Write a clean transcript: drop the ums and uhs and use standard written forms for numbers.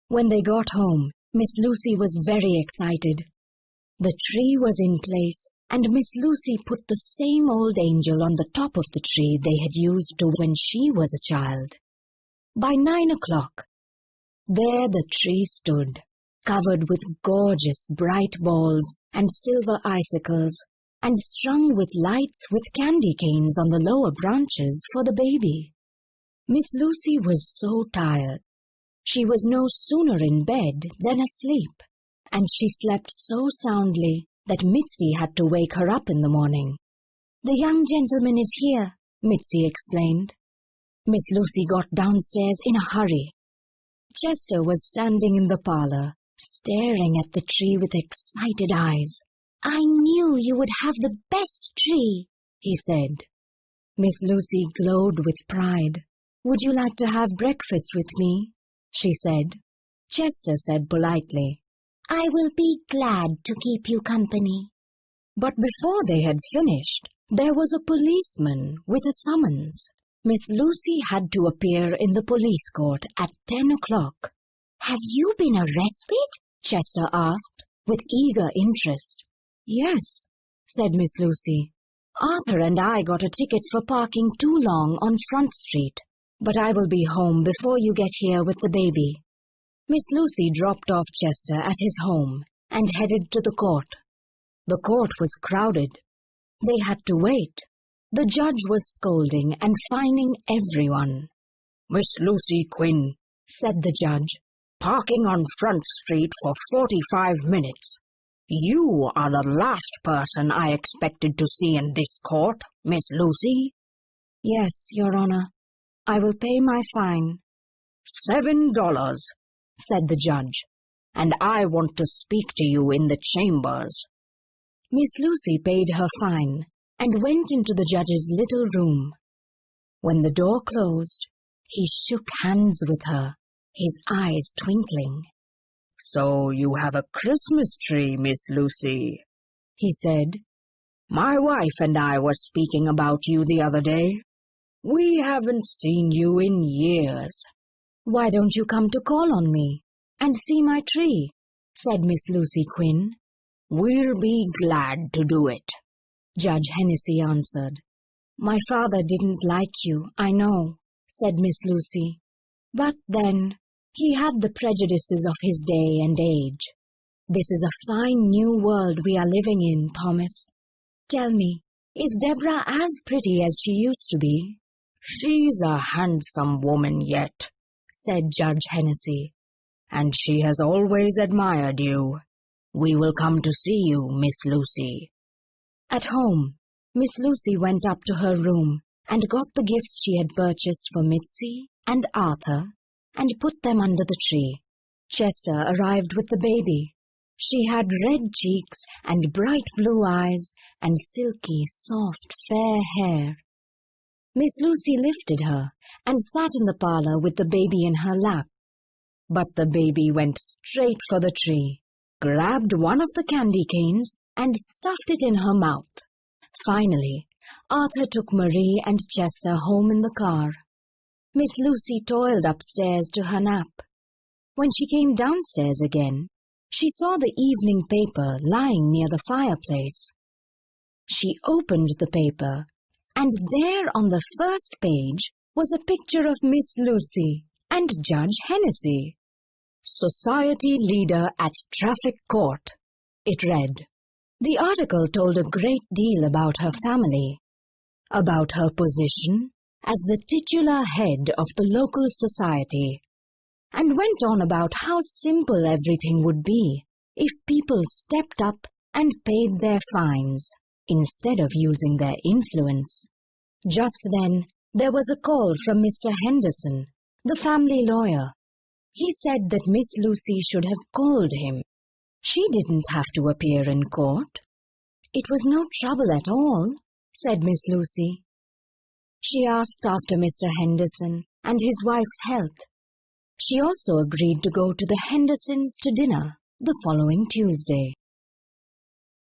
When they got home, Miss Lucy was very excited. The tree was in place, and Miss Lucy put the same old angel on the top of the tree they had used when she was a child. By 9 o'clock, there the tree stood, covered with gorgeous bright balls and silver icicles, and strung with lights with candy canes on the lower branches for the baby. Miss Lucy was so tired. She was no sooner in bed than asleep, and she slept so soundly that Mitzi had to wake her up in the morning. "The young gentleman is here," Mitzi explained. Miss Lucy got downstairs in a hurry. Chester was standing in the parlor, staring at the tree with excited eyes. "I knew you would have the best tree," he said. Miss Lucy glowed with pride. "Would you like to have breakfast with me?" she said. Chester said politely, "I will be glad to keep you company." But before they had finished, there was a policeman with a summons. Miss Lucy had to appear in the police court at 10 o'clock. "Have you been arrested?" Chester asked, with eager interest. "Yes," said Miss Lucy. "Arthur and I got a ticket for parking too long on Front Street, but I will be home before you get here with the baby." Miss Lucy dropped off Chester at his home and headed to the court. The court was crowded. They had to wait. The judge was scolding and fining everyone. "Miss Lucy Quinn," said the judge, "parking on Front Street for 45 minutes. You are the last person I expected to see in this court, Miss Lucy." "Yes, Your Honor. I will pay my fine." $7, said the judge, "and I want to speak to you in the chambers." Miss Lucy paid her fine and went into the judge's little room. When the door closed, he shook hands with her, his eyes twinkling. "So you have a Christmas tree, Miss Lucy," he said. "My wife and I were speaking about you the other day. We haven't seen you in years." "Why don't you come to call on me and see my tree?" said Miss Lucy Quinn. "We'll be glad to do it," Judge Hennessy answered. "My father didn't like you, I know," said Miss Lucy. "But then, he had the prejudices of his day and age. This is a fine new world we are living in, Thomas. Tell me, is Deborah as pretty as she used to be?" "She's a handsome woman yet," said Judge Hennessy, "and she has always admired you. We will come to see you, Miss Lucy." At home, Miss Lucy went up to her room and got the gifts she had purchased for Mitzi and Arthur and put them under the tree. Chester arrived with the baby. She had red cheeks and bright blue eyes and silky, soft, fair hair. Miss Lucy lifted her and sat in the parlor with the baby in her lap. But the baby went straight for the tree, grabbed one of the candy canes, and stuffed it in her mouth. Finally, Arthur took Marie and Chester home in the car. Miss Lucy toiled upstairs to her nap. When she came downstairs again, she saw the evening paper lying near the fireplace. She opened the paper, and there on the first page was a picture of Miss Lucy and Judge Hennessy. "Society leader at traffic court," it read. The article told a great deal about her family, about her position as the titular head of the local society, and went on about how simple everything would be if people stepped up and paid their fines instead of using their influence. Just then, there was a call from Mr. Henderson, the family lawyer. He said that Miss Lucy should have called him. She didn't have to appear in court. "It was no trouble at all," said Miss Lucy. She asked after Mr. Henderson and his wife's health. She also agreed to go to the Hendersons to dinner the following Tuesday.